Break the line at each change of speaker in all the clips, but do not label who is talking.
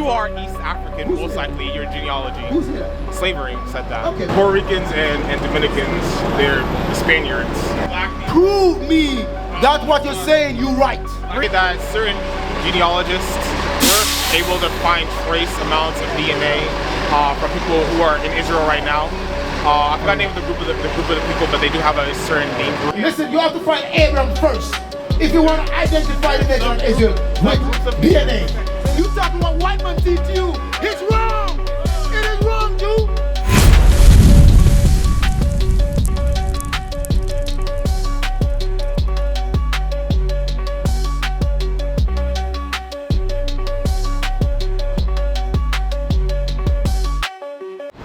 you are East African, most likely your genealogy.
Who's here?
Slavery said that.
Okay.
Puerto Ricans and Dominicans, they're the Spaniards.
Prove me that what you're saying you right.
That certain genealogists were able to find trace amounts of DNA from people who are in Israel right now. I forgot the name of the group of the people, but they do have a certain name group.
Listen, you have to find Abraham first if you want to identify the nation of Israel with DNA. You talking about white man teach you? It's wrong. It is wrong, dude.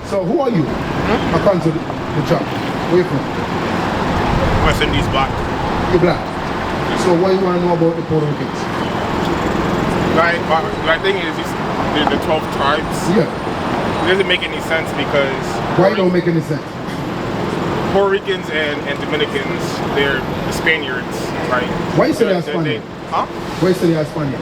So who are you? According to the job. Where you from?
West Indies black.
You're black. So what you want to know about the Puerto Ricans?
My thing is the 12 tribes.
Yeah.
It doesn't make any sense because...
Why don't make any sense?
Puerto Ricans and Dominicans, they're the Spaniards, right?
Why you say they're Spaniard?
Huh?
Why you say they're Spaniard?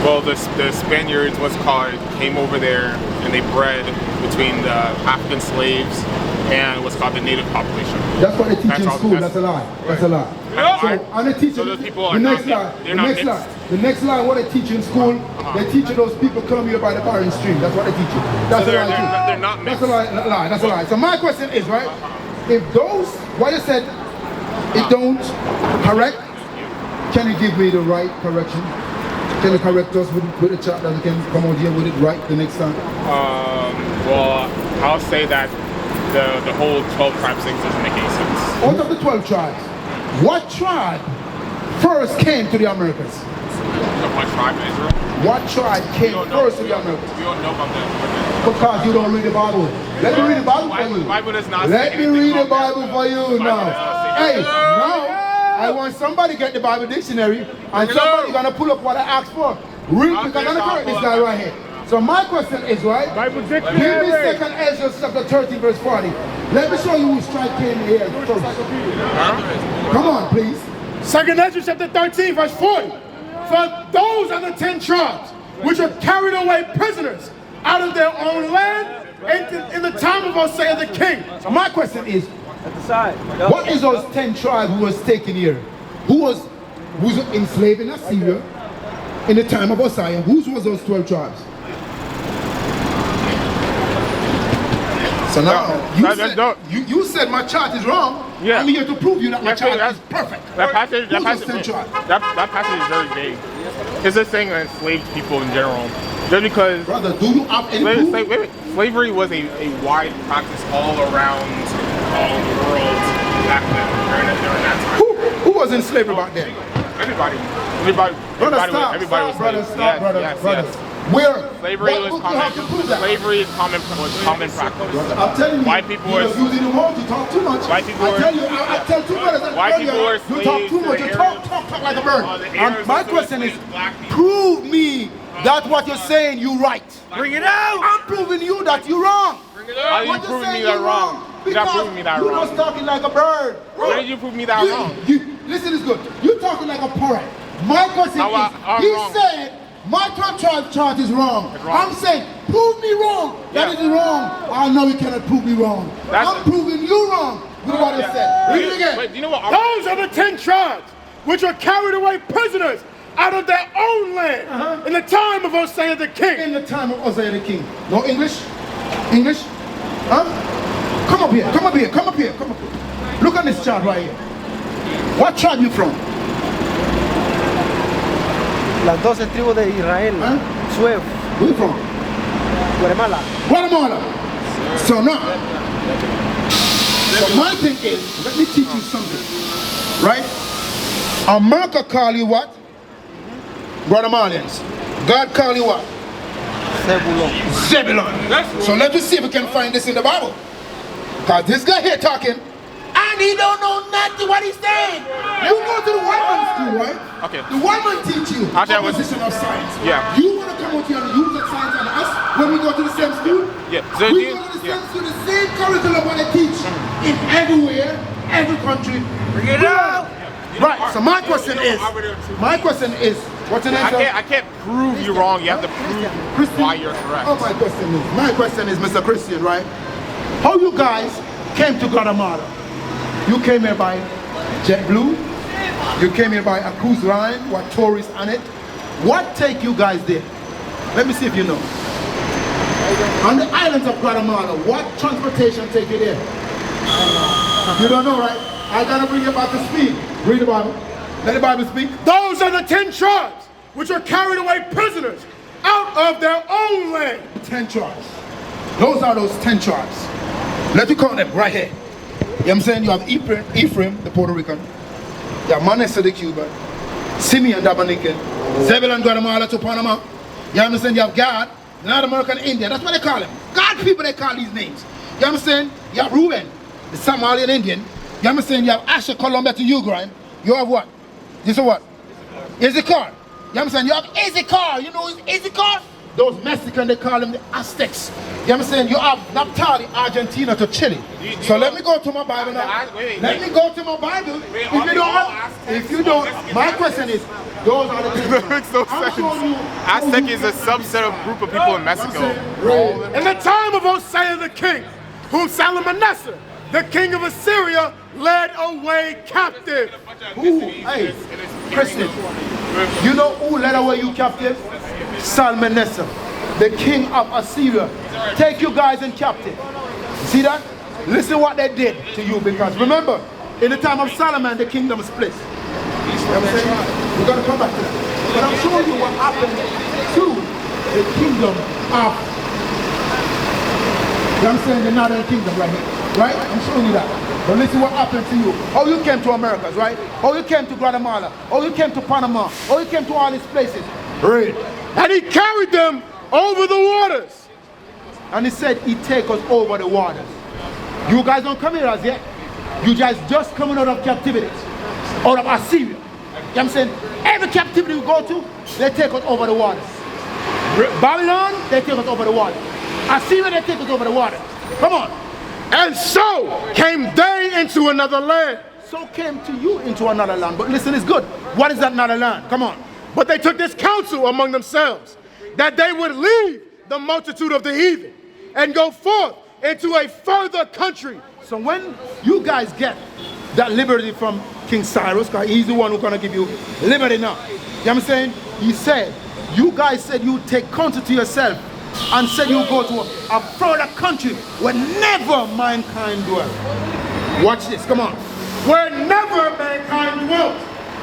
Well, the Spaniards, what's called, came over there and they bred between the African slaves and what's called the native population.
That's what they teach in school. That's a lie. That's a lie. So, and they teach
so those people are
the next
not,
lie.
they're
The
not
next lie. The next lie. What they teach in school, they teach those people come here by the barren stream. That's what they teach you. That's
so
a lie too.
They're not mixed.
That's a lie. That's a lie. So my question is, right? If those, what you said, it don't correct, can you give me the right correction? Can you correct us with a chat that we can come out here with it right the next time?
Well, I'll say that the whole 12 tribes thing doesn't make any sense.
Out of the 12 tribes, what tribe first came to the Americas?
What tribe in Israel?
What tribe came first to the Americas?
We don't know about that.
Because you don't read the Bible. Let me read the Bible for you.
The Bible does not
Let me read the Bible for you now. Hey,
anything.
now I want somebody to get the Bible dictionary and somebody gonna pull up what I asked for. Real quick, I'm gonna correct this guy right here. So my question is, right?
Bible
Give me
dictionary.
2nd Ezra chapter 13 verse 40. Let me show you whose tribe came here first. Come on, please.
2nd Ezra chapter 13 verse 40. For those are the 10 tribes which were carried away prisoners out of their own land in the time of Hosea the king.
So my question is,
At the side.
what is those 10 tribes who was taken here? Who was enslaved in Assyria in the time of Hosea? Whose was those 12 tribes? So now, you said my chart is wrong.
Yeah.
I'm here to prove you that my chart
that's-
is perfect.
That passage is very vague. It's just saying that enslaved people in general. Just because
Brother, do you have any proof?
slavery was a wide practice all around the world back then, during that time.
Who was enslaved back then?
Everybody.
Brother, stop, brother. Where?
Slavery was common. Slavery is common practice.
I'm telling you,
White people
you're
were
using the word, you talk too much.
White people
I
were-
tell you, I tell two brothers that
White
earlier,
people were
you talk
slaves
too
to
much,
the
you
Arabs.
talk like a bird.
The
And
Arabs
my
also
question is,
enslaved black people.
prove me that what you're saying you right.
Bring it out!
I'm proving you that you're wrong.
How did you
What
prove
saying
me that
you're
wrong? You're not
Because
proving me that
you're
wrong.
just talking like a bird.
Where did you prove me that wrong?
Listen, it's good. You're talking like a parrot. My question
I'm
is, he
wrong.
said my tribe chart is wrong.
It's wrong.
I'm saying, prove me wrong. That
Yeah.
is wrong. I know you cannot prove me wrong. I'm proving you wrong with what I said. Read it again.
Wait, do you know what?
Those are the 10 tribes which were carried away prisoners out of their own land in the time of Hosea the king.
In the time of Hosea the king. No English? English? Huh? Come up here. Come up here. Come up here. Come up here. Look at this chart right here. What tribe you from?
Las 12 tribus de Israel.
Huh?
Suev,
Where you from?
Guatemala.
Guatemala. So now, so my thing is, let me teach you something. Right? America call you what? Guatemalans. God call you what?
Zebulon.
Zebulon. So let us see if we can find this in the Bible. Because this guy here talking, and he don't know nothing what he's saying. You go to the white man school, right?
Okay.
The white man teach you opposition of science.
Yeah.
You want to come out here and use that science on us when we go to the same school?
Yeah. So
We go to the same school, the same curriculum what they teach in everywhere, every country.
Bring it out!
Right, so my question is, What's your name, sir?
I can't prove you wrong. You have to prove
Christian?
why you're correct.
Oh, my question is, Mr. Christian, right? How you guys came to Guatemala? You came here by JetBlue. You came here by a cruise line with tourists on it. What take you guys there? Let me see if you know. On the islands of Guatemala, what transportation take you there? You don't know, right? I gotta bring you back to speed. Read the Bible. Let the Bible speak.
Those are the 10 tribes which are carried away prisoners out of their own land.
10 tribes. Those are those 10 tribes. Let me count them right here. You know what I'm saying? You have Ephraim, the Puerto Rican. You have Manasseh, the Cuban. Simeon, the Dominican. Zebulun, Guatemala to Panama. You understand? You have Gad, North American Indian. That's what they call them. God people, they call these names. You understand? You have Reuben, the Somalian Indian. You understand? You have Asher, Colombia to Uruguay. You have what? This is what? Issachar. You understand? You have Issachar. You know Issachar? Those Mexicans, they call them the Aztecs. You understand? You have Naphtali, Argentina to Chile. So let me go to my Bible now. Let me go to my Bible. If you don't, my question is, those are the people.
Makes no sense. Aztec is a subset of group of people in Mexico.
In the time of Hosea the king, whom Salmanasseh, the king of Assyria, led away captive.
Who? Hey, Christian, you know who led away you captive? Salmanasseh, the king of Assyria. Take you guys in captive. See that? Listen what they did to you, because remember, in the time of Solomon, the kingdom split. You know what I'm saying? We're going to come back to that. But I'm showing you what happened to the kingdom of, you know what I'm saying, the northern kingdom right here. Right? I'm showing you that. But listen what happened to you. How you came to Americas, right? How you came to Guatemala. How you came to Panama. How you came to all these places. Read.
And he carried them over the waters.
And he said he take us over the waters. You guys don't come here as yet. You guys just coming out of captivity. Out of Assyria. You know what I'm saying? Every captivity we go to, they take us over the waters. Babylon, they take us over the water. Assyria, they take us over the water. Come on.
And so came they into another land.
So came to you into another land. But listen, it's good. What is that another land? Come on.
But they took this counsel among themselves, that they would leave the multitude of the heathen and go forth into a further country.
So when you guys get that liberty from King Cyrus, because he's the one who's going to give you liberty now. You know what I'm saying? He said, you guys said you take counsel to yourself and said you go to a further country where never mankind dwell. Watch this, come on.
Where never mankind dwelt,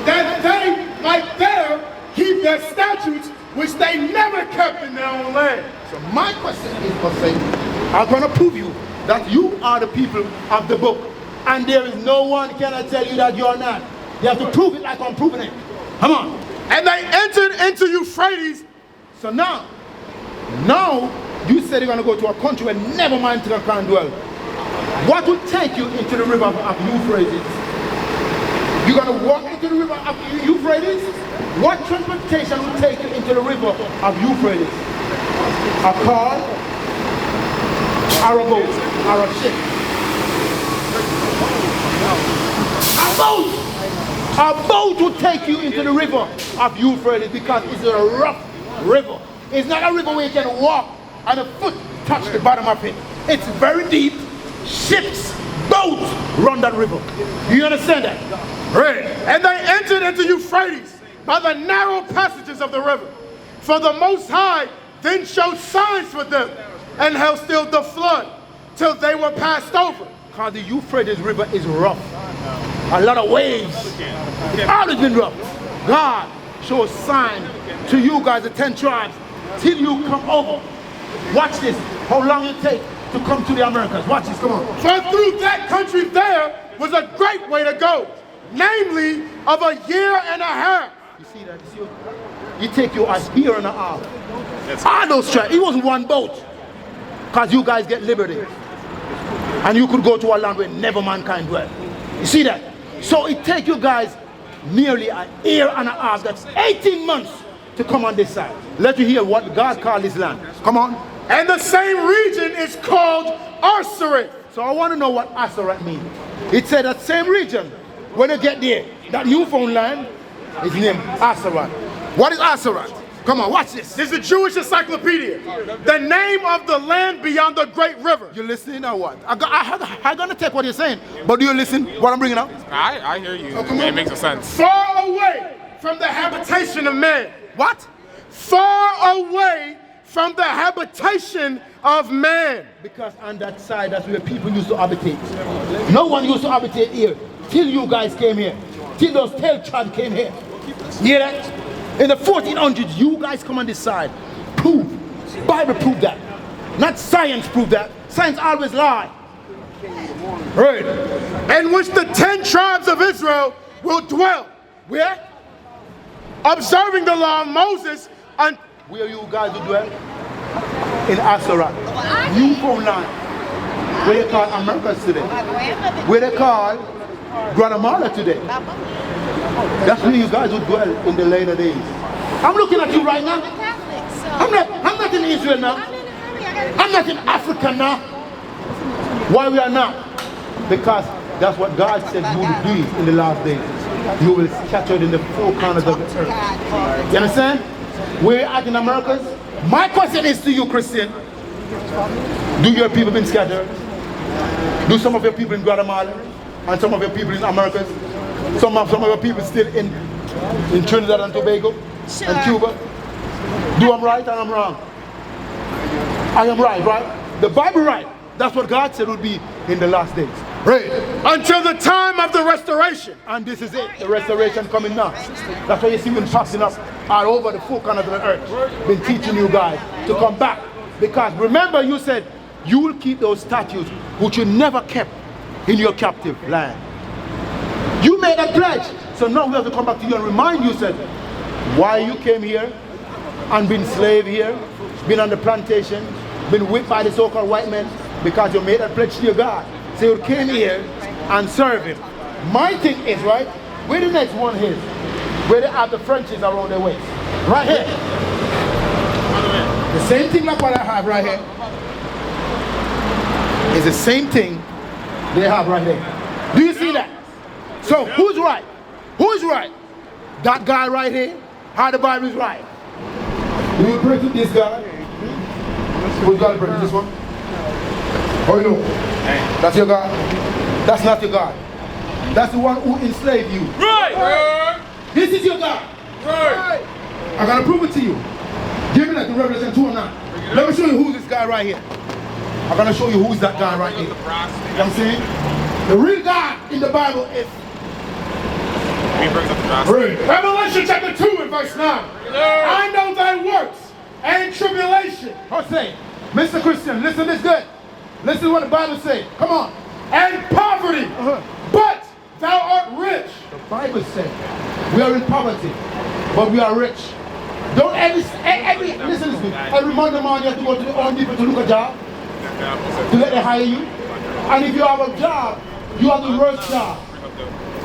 that they might there keep their statutes, which they never kept in their own land.
So my question is, I'm going to prove you that you are the people of the book. And there is no one can tell you that you're not. You have to prove it like I'm proving it. Come on.
And they entered into Euphrates.
So now you said you're going to go to a country where never mankind can dwell. What will take you into the river of Euphrates? You're going to walk into the river of Euphrates? What transportation will take you into the river of Euphrates? A car, or a boat, or a ship? A boat! A boat will take you into the river of Euphrates because it's a rough river. It's not a river where you can walk and a foot touch the bottom of it. It's very deep. Ships, boats run that river. Do you understand that?
Right. And they entered into Euphrates by the narrow passages of the river. For the Most High then showed signs for them and held still the flood till they were passed over.
Because the Euphrates River is rough. A lot of waves. It's always been rough. God shows sign to you guys, the 10 tribes, till you come over. Watch this. How long it take to come to the Americas. Watch this, come on.
For through that country there was a great way to go, namely of a year and a half.
You see that? You take you a year and a half. All those tribes, it wasn't one boat. Because you guys get liberty. And you could go to a land where never mankind dwell. You see that? So it take you guys nearly a year and a half. That's 18 months to come on this side. Let you hear what God called this land. Come on.
And the same region is called Arsaret.
So I want to know what Arsaret means. It said that same region, when you get there, that Newfoundland is named Arsaret. What is Aserat? Come on, watch this.
This is a Jewish encyclopedia. The name of the land beyond the great river.
You listening or what? I'm gonna take what you're saying, but do you listen what I'm bringing up?
I hear you.
come
It
on.
makes sense.
Far away from the habitation of man.
What?
Far away from the habitation of man.
Because on that side, that's where people used to habitate. No one used to habitate here till you guys came here. Till those tail tribes came here. Hear that? In the 1400s, you guys come on this side. Prove. Bible proved that. Not science proved that. Science always lie.
Right. In which the 10 tribes of Israel will dwell.
Where?
Observing the law of Moses and
Where you guys will dwell? In Aserat. New phone line. Where they call Americas today. Where they call Guatemala today. That's where you guys will dwell in the later days. I'm looking at you right now. I'm not in Israel now. I'm not in Africa now. Why we are not? Because that's what God said you will do in the last days. You will scatter in the four corners of the earth. You understand? We're at in Americas. My question is to you, Christian. Do your people been scattered? Do some of your people in Guatemala? And some of your people in Americas? Some of your people still in Trinidad and Tobago? And Cuba? Do I'm right and I'm wrong? I am right, right? The Bible right. That's what God said would be in the last days. Right.
until the time of the restoration.
And this is it, the restoration coming now. That's why you see me passing up all over the four corners of the earth. Been teaching you guys to come back. Because remember you said you will keep those statutes which you never kept in your captive land. You made a pledge. So now we have to come back to you and remind you, said, why you came here and been slave here, been on the plantation, been whipped by the so-called white men, because you made a pledge to your God. So you came here and serve him. My thing is, right, where the next one is, where they have the Frenchies around their waist. Right here. The same thing like what I have right here. It's the same thing they have right there. Do you see that? So who's right? Who's right? That guy right here? How the Bible is right? Do you pray to this guy? Who's God pray to this one? Oh no. That's your God? That's not your God. That's the one who enslaved you.
Right.
This is your God.
Right.
I'm gonna prove it to you. Give me that in Revelation 2 or 9. Let me show you who's this guy right here. I'm gonna show you who's that guy right here. You know what I'm saying? The real God in the Bible is
Revelation chapter 2 and verse 9. I know thy works and tribulation.
What's saying? Mr. Christian, listen to this good. Listen to what the Bible says. Come on.
And poverty. But thou art rich.
The Bible says we are in poverty, but we are rich. Don't listen to me. Every Monday morning you have to go to the Home Depot to look a job, to let them hire you. And if you have a job, you have the worst job.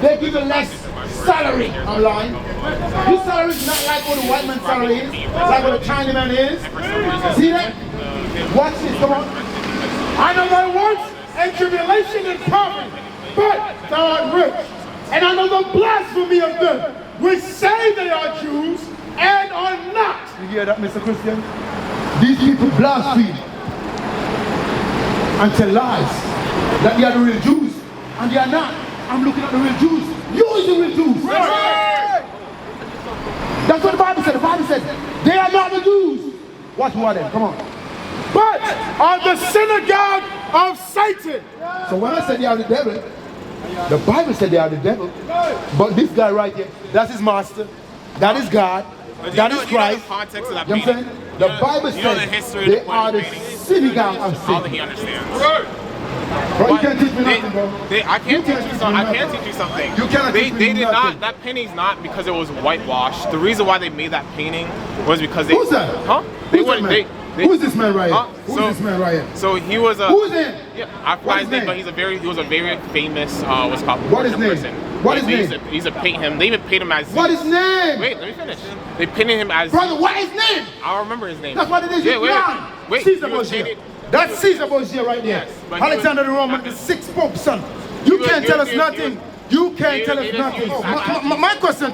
They give you less salary. I'm lying. This salary is not like what the white man's salary is. It's like what the Chinaman is. See that? Watch this, come on.
I know thy works and tribulation and poverty, but thou art rich. And I know the blasphemy of them which say they are Jews and are not.
You hear that, Mr. Christian? These people blaspheme and tell lies that they are the real Jews, and they are not. I'm looking at the real Jews. You is the real Jews. Right. That's what the Bible said. The Bible says they are not the Jews. What are they? Come on.
But are the synagogue of Satan.
So when I said they are the devil, the Bible said they are the devil. But this guy right here, that's his master. That is God. That is Christ.
Context of that
You know what I'm saying? The Bible says they are the synagogue of
all that he
Satan.
understands.
Bro, you can't teach me nothing, bro.
I can't teach you something. I can't teach you something.
You cannot teach me
They did
nothing.
not. That painting's not because it was whitewashed. The reason why they made that painting was because they.
Who's that?
Huh?
Who's that man? Who's this man right here?
Huh?
Who's this man right here?
So he was a.
Who's him?
Yeah, I forgot his name, but he was a very famous what's called.
What is his name?
Person.
What is his
They
name?
used to paint him. They even paint him as.
What is his name?
Wait, let me finish. They painted him as.
Brother, what is his name?
I don't remember his name.
That's what it is.
Yeah, wait.
Caesar
he was
Borgia.
painted-
That's Caesar Borgia right there.
Yes, but he
Alexander
was-
the Roman, the sixth pope, son. You
was-
can't
he
tell
was-
us
he
nothing.
was-
You can't
he
tell
was-
us
he was-
nothing.
he was-
My question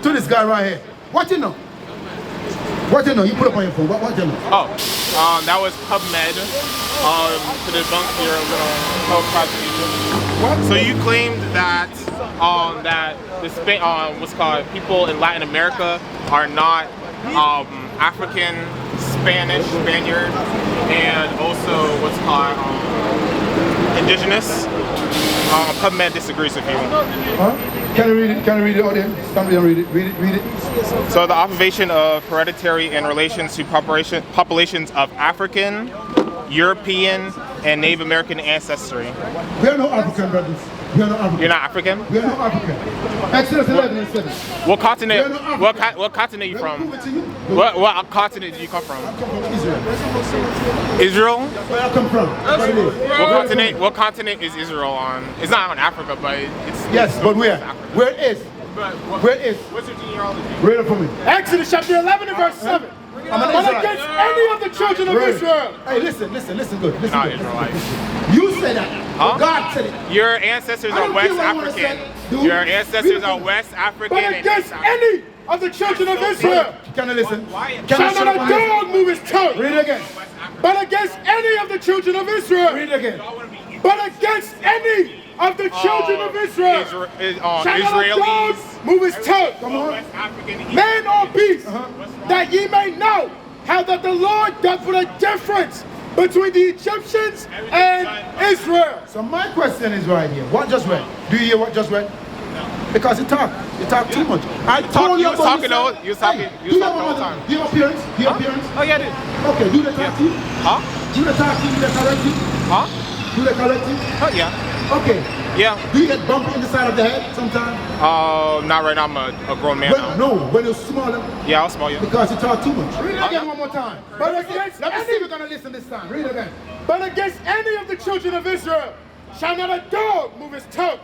to this guy right here. What you know? What you know? You put up on your phone. What you know?
Oh, that was PubMed to debunk your little classification. So you claimed that that the what's called people in Latin America are not African, Spaniard, and also what's called indigenous. PubMed disagrees with you.
Huh? Can you read it? Can you read it, audience? Somebody read it. Read it.
So the observation of hereditary in relations to populations of African, European, and Native American ancestry.
We are no African, brothers. We are no African.
You're not African?
We are no African. Exodus 11 and 7.
What continent?
We are no
What continent you
Let me
from?
prove it to you.
What continent do you come from?
I come from Israel.
Israel?
Where I come from? What it is?
What continent is Israel on? It's not on Africa, but it's
Yes, but where? Where it is? Where it is?
What's your genealogy?
Read it for me.
Exodus chapter 11 and verse 7.
I'm an
But
Israelite.
against any of the children of
Read it.
Israel.
Hey, listen good. Listen
Not
good.
Israelites.
You said that.
Huh?
God said it.
Your ancestors
I
are
don't
West
care what you wanna
African.
say, dude.
Your ancestors are West African
But
and
against
East African.
any of the children of Israel.
Can you listen? Can I
Shall
shut
not
up
a
on this?
dog move his tongue.
Read it again.
But against any of the children of Israel.
Read it again.
But against any of the children of Israel. Shall not a dog
Israelis.
move his tongue.
Come on.
West African, East
Man or beast, that ye may know how that the Lord doth put a difference between the Egyptians and Israel.
So my question is right here. What just read? Do you hear what just read? Because you talk too much. I told you
was
about
talking
yourself.
all- you was talking-
Hey,
you was
do
talking
have
all the
another-
time.
Do you have appearance? Do you have appearance?
Oh yeah, I did.
Okay, do they talk to you?
Huh?
Do they talk to you? Do they correct you?
Huh?
Do they correct you?
Oh yeah.
Okay.
Yeah.
Do you get bumped in the side of the head sometimes?
Not right now. I'm a grown man now.
No, when you're smaller,
Yeah, I'll smell you.
because you talk too much. Read it
Okay.
again one more time.
But against
Let me see if
any,
you're gonna listen this time. Read it again.
but against any of the children of Israel shall not a dog move his tongue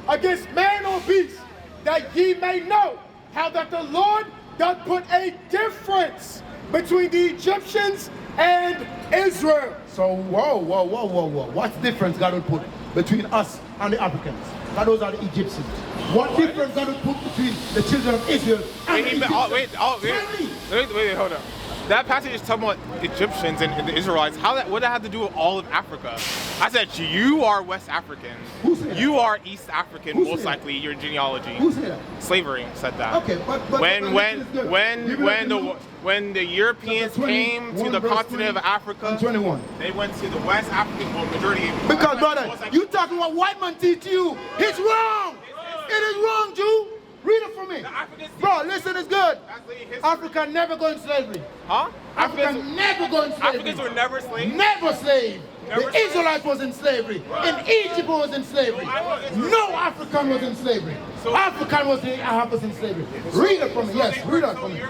against man or beast, that ye may know how that the Lord doth put a difference between the Egyptians and Israel.
So whoa. What's the difference God will put between us and the Africans? Now those are the Egyptians. What difference God will put between the children of Israel and the Egyptians?
Wait, hold on. That passage is talking about Egyptians and the Israelites. What does that have to do with all of Africa? I said you are West African.
Who said that?
You are East African,
Who
most
said that?
likely. Your genealogy.
Who said that?
Slavery said that.
Okay, but
When the Europeans came to the continent of Africa,
21.
they went to the West African, well, majority.
Because brother, you talking about white man teach you. It's wrong. It is wrong, Jew. Read it for me. Bro, listen, it's good. Africa never go in slavery.
Huh?
Africa never go in slavery.
Africans were never slaves.
Never slave.
Never
The
slave.
Israelites was in slavery. In Egypt was in slavery. No African was in slavery. African was in slavery. Read it for me. Yes, read it for me.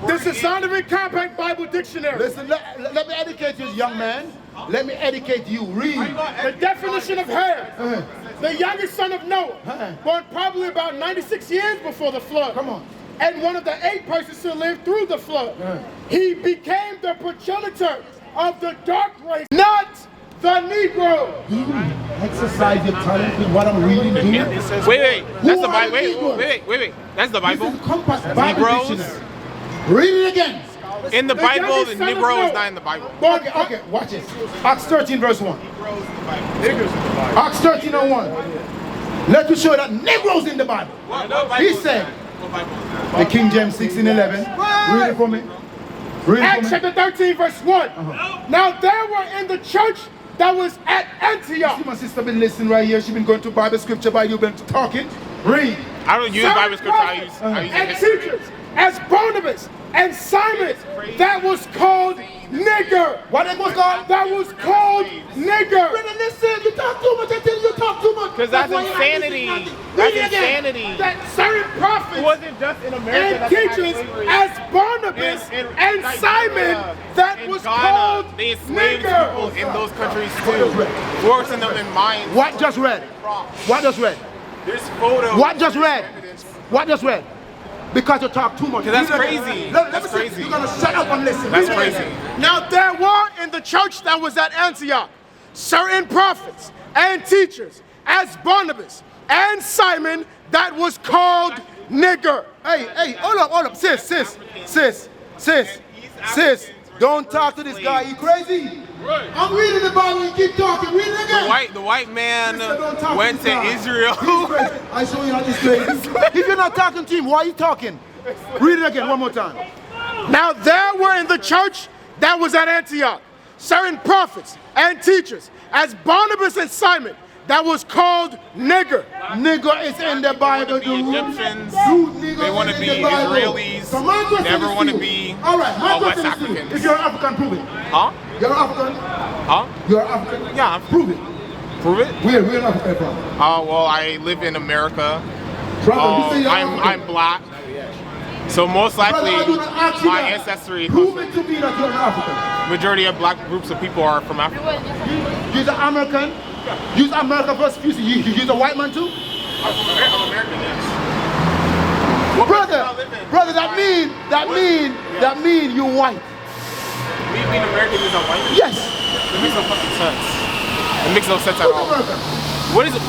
This is Scientific Compact Bible Dictionary.
Listen, let me educate you, young man. Let me educate you. Read.
The definition of Ham, the youngest son of Noah, born probably about 96 years before the flood.
Come on.
And one of the 8 persons who lived through the flood. He became the progenitor of the dark race, not the Negro.
Exercise your talent with what I'm reading here.
Wait. That's the
are
Bible.
the Negroes?
Wait. That's the Bible.
This is Compass Bible
Negroes?
Dictionary. Read it again.
In the Bible, the
youngest son of
Negro is
Noah.
not in the Bible.
Okay, watch it. Acts 13 verse 1. Acts 13:1. Let me show that Negroes in the Bible. He said, the King James 16:11. Read it for me. Read it
Acts
for me.
chapter 13, verse 1. Now there were in the church that was at Antioch.
See my sister been listening right here. She been going to Bible scripture by you been talking. Read.
I don't use
certain
Bible scripture. I use
prophets and
history.
teachers, as Barnabas and Simon, that was called nigger.
What it was called?
That was called nigger.
Brother, listen, you talk too much. I tell you talk too much.
Because that's
why you're not
insanity.
listening to nothing.
That's
Read it again.
insanity.
That certain
It
prophets
wasn't just in America
and
that they had
teachers,
slavery.
as Barnabas
In
and
Nigeria,
Simon, that
in
was
Ghana,
called
they enslaved
nigger.
people in those countries too, forcing them in mines.
What just read? What just read?
There's photos.
What just read? What just read? Because you talk too much.
That's
Read it again.
crazy.
Let me
That's
see.
crazy.
You're gonna shut up and listen.
That's
Read it
crazy.
again.
Now there were in the church that was at Antioch certain prophets and teachers, as Barnabas and Simon, that was called nigger.
Hey, hold up, sis. sis, don't talk to this guy. You crazy? I'm reading the Bible. You keep talking. Read it again.
The white man
Sister, don't talk
went
this
to
guy.
Israel.
I show you how this crazy. If you're not talking to him, why are you talking? Read it again one more time.
Now there were in the church that was at Antioch certain prophets and teachers, as Barnabas and Simon, that was called nigger.
Nigger is in the Bible,
Be
dude.
Egyptians.
Dude,
They want to be Israelis.
So my question
Never
is
want
to
to
you.
be
All right, my
West
question is to you.
Africans.
If you're an African, prove it.
Huh?
You're an African?
Huh?
You're an African?
Yeah.
Prove it.
Prove it.
Where in Africa from?
Well, I live in America.
Brother, you say you're
I'm
African.
black. So most likely,
Brother, I do not ask you
my
that.
ancestry,
Prove it to me that you're an African.
majority of black groups of people are from Africa.
You're an American? Use America first. You're a white man too?
I'm American, yes.
Brother, that mean you white.
Me being American is a white?
Yes.
It makes no fucking sense. It makes no sense at
Who's
all.
American?
What is it?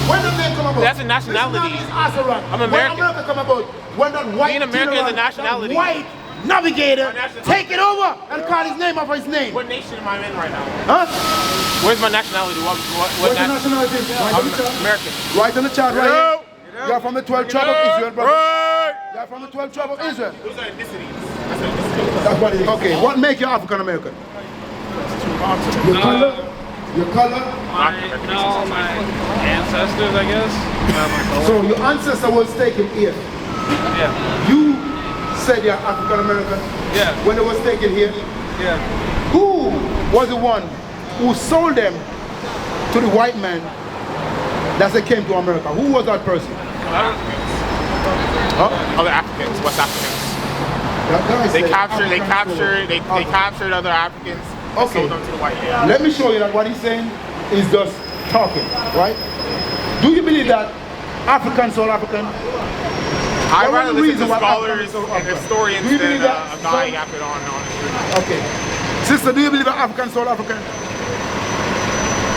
When did they come about?
That's a nationality. I'm American.
When America come about, when that white
Being American is a
general,
nationality.
that white navigator,
nationality.
take it over and call his name off his name.
What nation am I in right now?
Huh?
Where's my nationality? What
What's your nationality? Right on the chart.
American.
Right on the chart right here. You're from the 12 tribe of Israel, brother.
Right.
You're from the 12 tribe of Israel.
Those are ethnicities. That's ethnicities.
That's what it is. Okay, what make you African American? Your color? Your color?
My ancestors, I guess.
So your ancestor was taken here.
Yeah.
You said you're African American.
Yeah.
When it was taken here.
Yeah.
Who was the one who sold them to the white man that they came to America? Who was that person?
Other Africans, West Africans.
That guy
They
said
captured other Africans. And
Okay.
sold them to the white man.
Let me show you that what he's saying is just talking, right? Do you believe that Africans sold African?
I'd
What was
rather
the
listen
reason
to
why
scholars
Africans sold
and
African?
historians
Do you believe
than
that?
a guy yapping on the street.
Okay. Sister, do you believe that Africans sold African?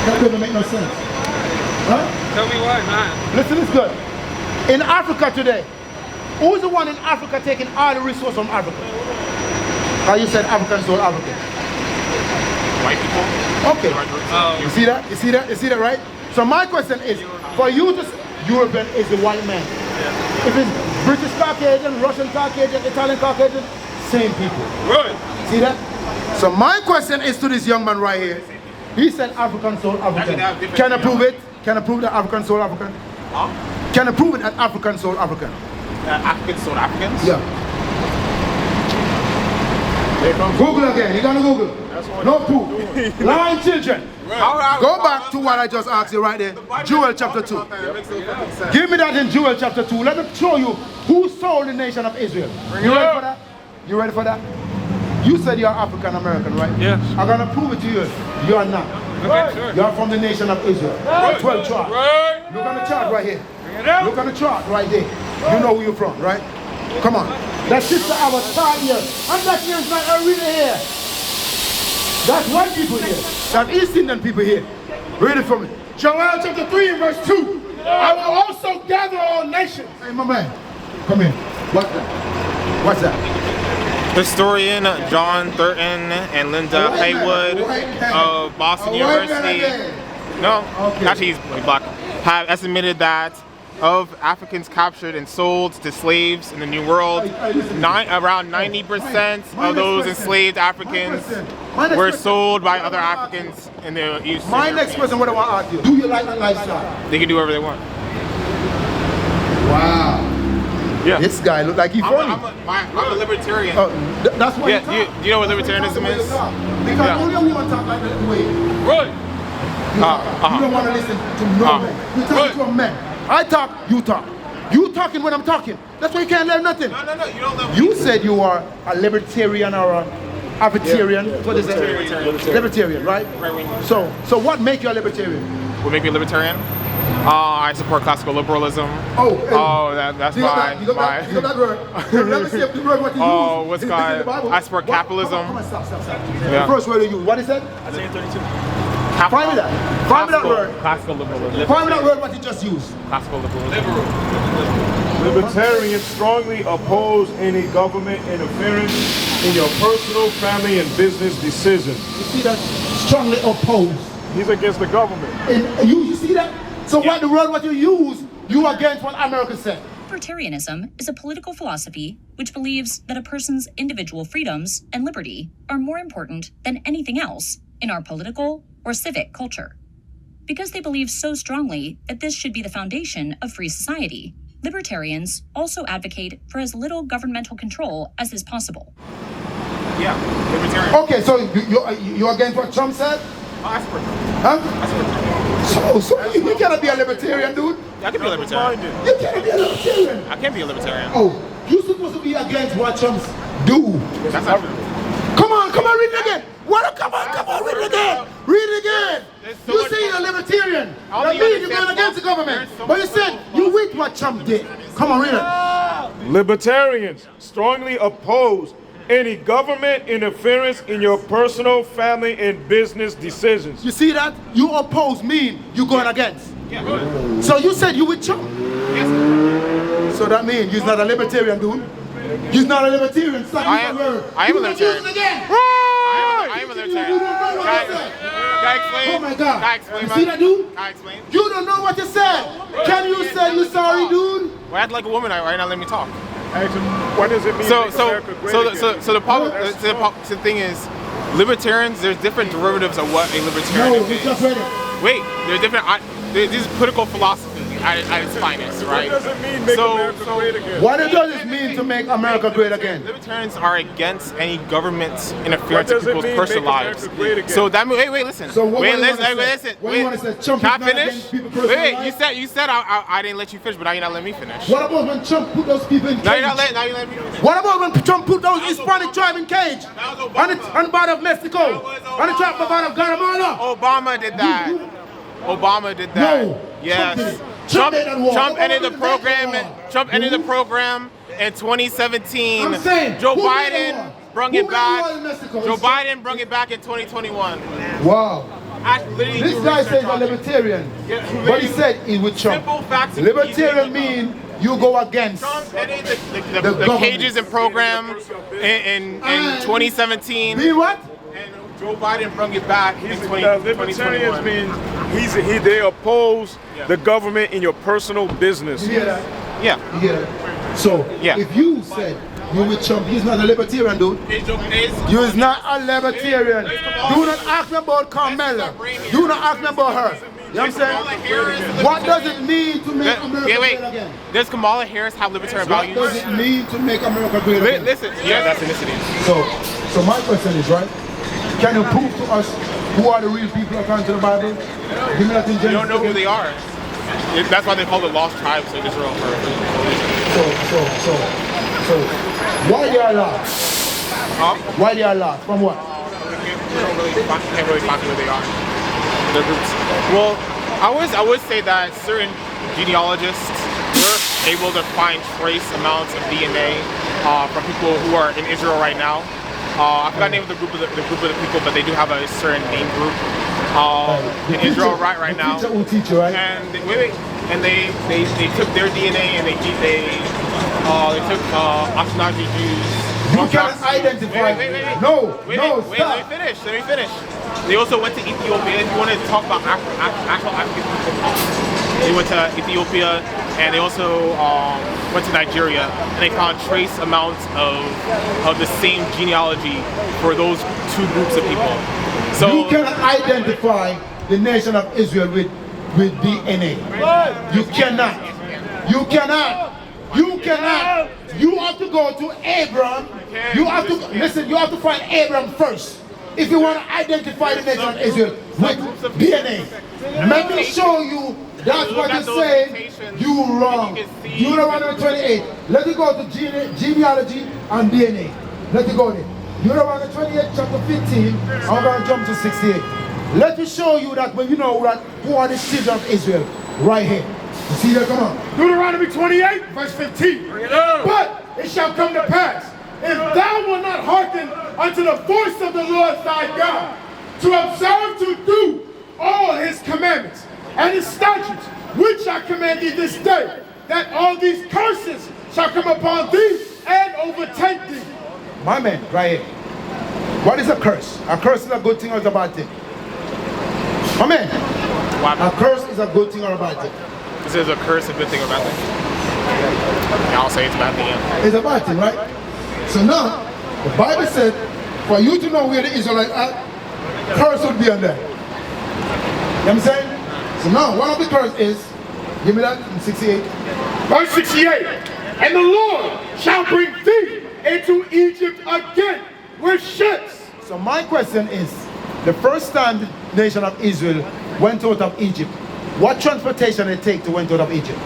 That doesn't make no sense. Huh?
Tell me why not.
Listen, it's good. In Africa today, who's the one in Africa taking all the resources from Africa? How you said Africans sold African?
White people.
Okay. You see that? You see that? You see that, right? So my question is, for you to European is the white man. Yeah. If it's British Caucasian, Russian Caucasian, Italian Caucasian, same people.
Right.
See that? So my question is to this young man right here. He said African soul African. Can I prove it? Can I prove that African soul African?
Huh?
Can I prove it that African soul African?
Africans sold Africans?
Yeah. Google again. You gonna Google? No proof. Lying children. Go back to what I just asked you right there. Joel chapter 2. Give me that in Joel chapter 2. Let me show you who sold the nation of Israel. You ready for that? You ready for that? You said you're African American, right?
Yes.
I'm gonna prove it to you. You are not.
Okay, sure.
You're from the nation of Israel. 12 tribes. Look on the chart right here. Look on the chart right there. You know where you're from, right? Come on. That sister I was taught here. I'm not here, it's not really here. That's white people here. That's East Indian people here. Read it for me.
Joel chapter 3 and verse 2. I will also gather all nations.
Hey, my man. Come here. What's that? What's that?
Historian John Thurton and Linda Haywood of Boston University. No,
Okay.
actually he's black. Have estimated that of Africans captured and sold to slaves in the New World, around 90% of those enslaved Africans were sold by other Africans in the East.
My next question, what I want to ask you. Do you like that lifestyle?
They can do whatever they want.
Wow.
Yeah.
This guy look like he's funny.
I'm a libertarian.
That's why
Yeah, do you know what libertarianism is?
Because
Yeah.
only a woman talk like that the way.
Right.
You don't want to listen to no man. You talk to a man. I talk, you talk. You talking when I'm talking. That's why you can't learn nothing.
No, you don't live.
You said you are a libertarian or a abertarian. What is it? Libertarian, right? So what make you a libertarian?
What make me a libertarian? I support classical liberalism.
Oh,
That's
you got that? You got that word? Let me see if the word what you use.
Oh, what's
Is it
called?
in the Bible?
I support
What?
capitalism.
Come on, stop.
Yeah.
The first word you use. What is that?
Isaiah 32.
Find me that. Find me that word.
Classical liberalism.
Find me that word what you just used.
Classical liberalism.
Libertarians strongly oppose any government interference in your personal, family, and business decisions.
You see that? Strongly opposed.
He's against the government.
And you see that? So what the word what you use, you against what America said.
Libertarianism is a political philosophy which believes that a person's individual freedoms and liberty are more important than anything else in our political or civic culture. Because they believe so strongly that this should be the foundation of free society, libertarians also advocate for as little governmental control as is possible.
Yeah, libertarian.
Okay, so you're against what Trump said?
That's perfect.
Huh?
That's perfect.
So you cannot be a libertarian, dude.
I can be a libertarian.
You cannot be a libertarian.
I can be a libertarian.
Oh, you're supposed to be against what Trump do.
That's not true.
Come on, read it again. What? Come on, read it again. Read it again. You say you're a libertarian. That means you're going against the government. But you said you with what Trump did. Come on, read it.
Libertarians strongly oppose any government interference in your personal, family, and business decisions.
You see that? You oppose mean you going against.
Yeah.
So you said you with Trump.
Yes.
So that means you're not a libertarian, dude. You're not a libertarian. Stop
I am a libertarian. I am a libertarian. Can I explain?
Oh my God.
Can I explain?
You see that, dude?
Can I explain?
You don't know what you said. Can you say you sorry, dude?
Well, act like a woman right now. Let me talk.
What does it mean?
So
make America great again?
the problem. The thing is, libertarians. There's different derivatives of what a libertarian
No, we
is.
just read it.
Wait, there's different. This is political philosophy at its finest, right?
What does it mean make America great again?
What does it mean to make America great again?
Libertarians are against any government interference
What
in
does it
people's
mean
personal
make
lives.
America great again?
So that means, wait, listen.
So what
wait,
do you
listen,
wanna say?
listen.
What do you wanna say? Trump
Can
is
I
not
finish?
against people's personal
Wait,
lives?
you said I didn't let you finish, but now you're not letting me finish.
What about when Trump put those people in cage?
Now you're letting me finish.
What about when Trump put those Hispanic tribe in cage? On the border of Mexico? On the top of Guatemala?
Obama did that. Obama did that.
No.
Yes.
Trump did that war.
Trump ended the
Obama didn't make
program.
that war.
Trump ended the program in 2017.
I'm saying,
Joe
who made the
Biden
war?
brung
Who
it
made the
back.
war in Mexico?
Joe Biden brung it back in 2021.
Wow.
I literally
This
do
guy
research
says he's a
on it.
libertarian.
Yeah,
But he said he with Trump.
Simple facts. and
Libertarian
easy.
mean you go against.
Trump ended the
government.
cages and program in 2017.
Mean what?
And Joe Biden brung it back in
Libertarians
2021.
mean they oppose the government in your personal business.
You hear that?
Yeah.
You hear that? So,
Yeah.
if you said you with Trump, he's not a libertarian, dude. You is not a libertarian. Do not ask me about Carmela. Do not ask me about her. You know what I'm saying? What does it mean to make America
wait.
great again?
Does Kamala Harris have libertarian
What
values?
does it mean to make America great again?
Listen, yeah, that's ethnicity.
So my question is, right? Can you prove to us who are the real people according to the Bible? Give me that in Genesis.
You don't know who they are. That's why they call the lost tribes of Israel.
So, why they are lost? Why they are lost? From what?
Can't really talk who they are. Their groups. Well, I would say that certain genealogists were able to find trace amounts of DNA from people who are in Israel right now. I forgot the name of the group of the people, but they do have a certain name group in Israel right now.
The teacher will teach you, right?
And they took their DNA and they took Ashkenazi Jews.
You cannot identify.
Wait.
No,
Wait,
stop.
let me finish. They also went to Ethiopia. If you want to talk about actual African people, they went to Ethiopia, and they also went to Nigeria, and they found trace amounts of the same genealogy for those two groups of people. So
You cannot identify the nation of Israel with DNA. You cannot. You cannot. You cannot. You have to go to Abraham. You have to listen. You have to find Abraham first if you want to identify the nation of Israel with DNA. Let me show you. That's what you say. You wrong. Deuteronomy 28. Let it go to genealogy and DNA. Let it go there. Deuteronomy 28, chapter 15. I'm going to jump to 68. Let me show you that when you know that who are the children of Israel right here. You see that? Come on.
Deuteronomy 28, verse 15. But it shall come to pass, if thou wilt not hearken unto the voice of the Lord thy God, to observe to do all his commandments and his statutes, which I command thee this day, that all these curses shall come upon thee and overtake thee.
My man, right here. What is a curse? A curse is a good thing or is a bad thing? My man, a curse is a good thing or a bad thing?
Is a curse a good thing or bad thing? Yeah, I'll say it's a bad thing, yeah.
It's a bad thing, right? So now, the Bible said, for you to know where the Israelites are, curse would be on them. You know what I'm saying? So now, one of the curse is, give me that in 68.
Verse 68. And the Lord shall bring thee into Egypt again with ships.
So my question is, the first time the nation of Israel went out of Egypt, what transportation did it take to went out of Egypt?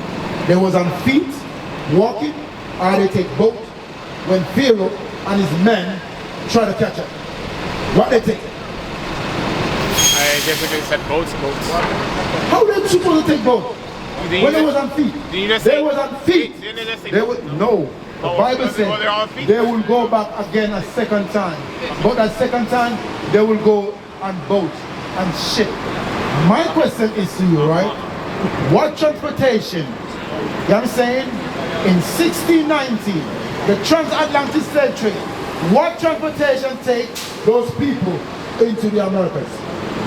They was on feet, walking, or they take boat when Pharaoh and his men try to catch up. What they take?
I guess they said boats.
How they supposed to take boat? When they was on feet.
Did you just
They
say,
was on feet.
Didn't they just say
They would, no. The Bible said
they're on feet?
they will go back again a second time. But that second time, they will go on boat and ship. My question is to you, right? What transportation, you know what I'm saying? In 1619, the transatlantic slave trade, what transportation take those people into the Americas,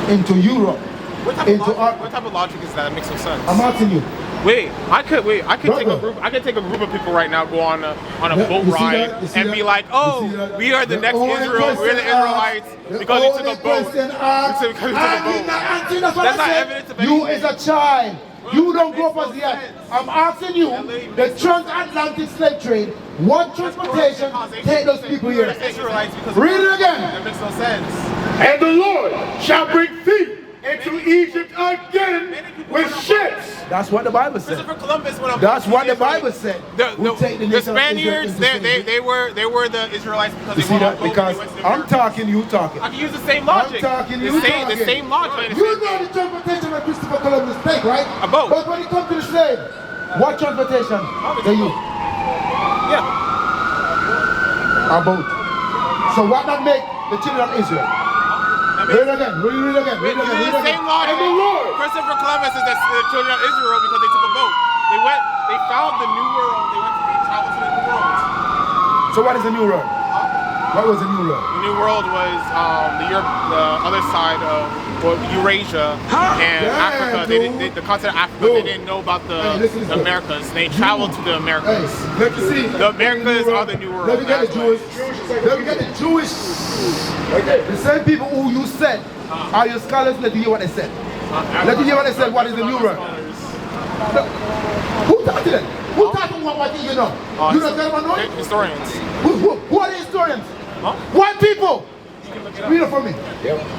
into Europe,
What type of logic is that? That makes no sense.
I'm asking you.
I could take
Brother.
a group. I could take a group of people right now, go on a boat
You see
ride,
that? You see
and
that?
be like,
You
"Oh,
see that?
we are the next
only
Israel. We're the
question
Israelites
asked-
because we
the
took a
only
boat."
question asked,
Because we took a
I
boat.
did not answer. That's what
That's
I
not
said.
evidence of
You
anything.
is a child. You don't grow up
makes
as
no
yet.
sense.
I'm asking you, the transatlantic slave trade, what transportation take those people here?
Israelites because
Read it again.
That makes no sense.
And the Lord shall bring thee into Egypt again with ships.
That's what the Bible said.
Christopher Columbus, when I'm
That's what the Bible said. Who take
The
nation of Israel
Spaniards,
into slavery.
they were the Israelites because
You
they
see
went on
that?
boats and
Because
they went to
I'm
America.
talking, you talking.
I can use the same logic.
I'm talking, you
the same,
talking.
The same logic.
You know the transportation that Christopher Columbus take, right?
A boat.
But when it comes to the slave, what transportation they use?
Yeah.
A boat. So what that make the children of Israel? Read it again, read it again, read it again, read it
The
again.
same logic.
And the Lord.
Christopher Columbus is the children of Israel because they took a boat. They found the new world. They traveled to the new world.
So what is the new world? What was the new world?
The new world was the other side of Eurasia and
Yeah,
Africa.
dude.
The continent of Africa.
Dude.
They didn't know about
Hey, listen to
the
this.
Americas. They traveled to the Americas.
Hey, let me see.
The Americas are the new world.
Let me get the
That's
Jewish. Let me get the Jewish. The same people who you said are your scholars. Let me hear what they said. Let me hear what they said. What is the new world? Who taught them? Who taught them what you know? You don't tell them know it?
Historians.
Who are the historians?
Huh?
White people. Read it for me.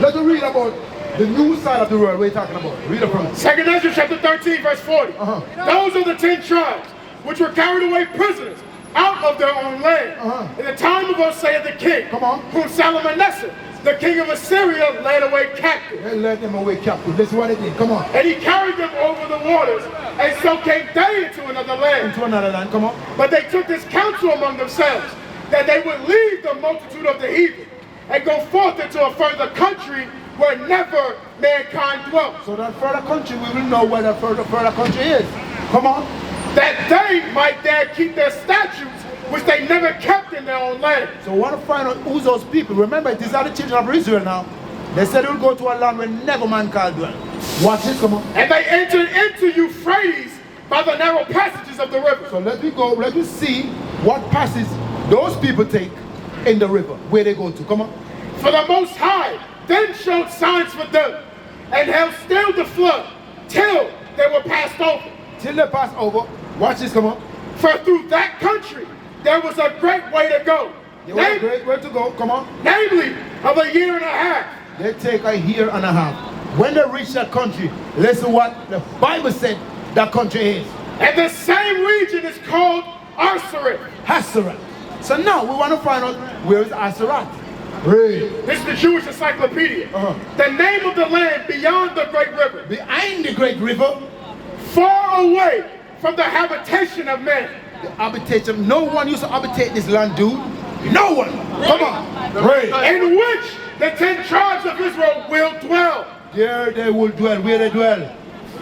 Let me read about the new side of the world. What are you talking about? Read it for me.
2 Ezra chapter 13, verse 40. Those are the 10 tribes which were carried away prisoners out of their own land in the time of Hosea the king,
Come on.
whom Salmanasseh, the king of Assyria, led away captive.
They let them away captive. That's what they did. Come on.
And he carried them over the waters, and so came they into another land.
Into another land. Come on.
But they took this counsel among themselves, that they would leave the multitude of the heathen, and go forth into a further country where never mankind dwelt.
So that further country, we will know where that further country is. Come on.
That they might there keep their statutes, which they never kept in their own land.
So we want to find out who's those people. Remember, these are the children of Israel now. They said they will go to a land where never mankind dwell. Watch this, come on.
And they entered into Euphrates by the narrow passages of the river.
So let me go, let me see what passage those people take in the river, where they go to. Come on.
For the Most High then showed signs for them, and held still the flood, till they were passed over.
Till they pass over, watch this, come on.
For through that country there was a great way to go.
They were a great way to go, come on.
Namely, of a year and a half.
They take a year and a half. When they reach that country, listen what the Bible said that country is.
And the same region is called Arsaret.
Hasarat. So now we want to find out where is Hasarat. Read.
This is the Jewish encyclopedia. The name of the land beyond the great river,
Behind the great river,
far away from the habitation of men.
the habitation. No one used to habitate this land, dude. No one. Come on. Read.
In which the 10 tribes of Israel will dwell.
There they will dwell. Where they dwell?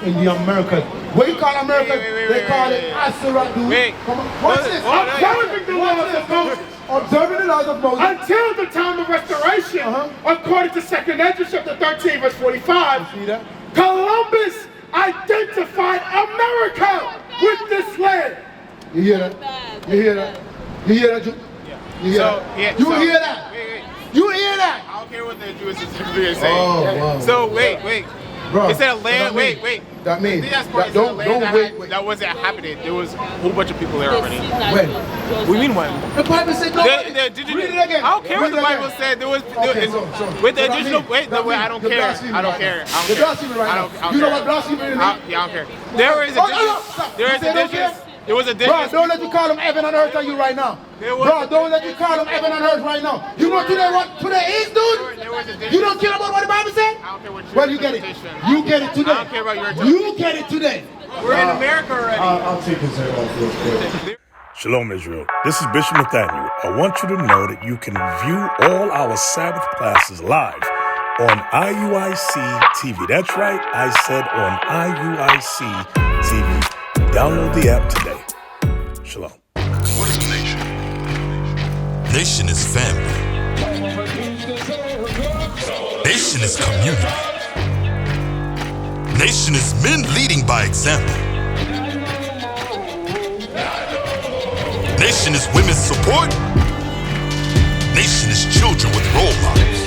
In the Americas. What you call America?
Wait,
They call it Hasarat, dude.
Wait.
Come on. Watch this.
Observing the laws of Moses
observing the laws of Moses.
Until the time of restoration, according to 2nd Ezra chapter 13, verse 45,
See that?
Columbus identified America with this land.
You hear that? You hear that? You hear that, Jew? You hear
So,
that?
yeah,
You
so-
hear that?
Wait.
You hear that?
I don't care what the Jewish Encyclopedia is saying.
Oh, wow.
So wait.
Bro,
It said a
so
land.
that means-
Wait.
That means
The diaspora
that
is a
don't
land
wait.
that wasn't inhabited. There was a whole bunch of people there already.
When?
What do you mean when?
The Bible said no.
Read
Read it again.
I don't care what
Read
the
it
Bible
again.
said. There was
Okay,
it's-
so
with the
that
additional.
means-
Wait,
that
no, I
means
don't
you're
care.
blaspheming
I don't
right
care.
now.
I don't
You're
care.
blaspheming right
I
now.
don't
You know
care.
what blasphemy means?
Yeah, I don't care. There is
Stop.
there is
You say don't
additions.
care?
There was
Bro,
additions.
don't let you call them heaven and earth on you right now.
There was-
Bro, don't let you call them heaven and earth right now. You know today what today is,
There was
dude?
additions.
You don't care about what the Bible said?
I don't care what your
Well, you get it.
interpretation.
You get it today.
I don't care about your
You get it today.
We're in America already.
I'll take his head off real quick.
Shalom, Israel. This is Bishop Nathaniel. I want you to know that you can view all our Sabbath classes live on IUIC TV. That's right, I said on IUIC TV. Download the app today. Shalom.
What is a nation? Nation is family. Nation is community. Nation is men leading by example. Nation is women's support. Nation is children with role models.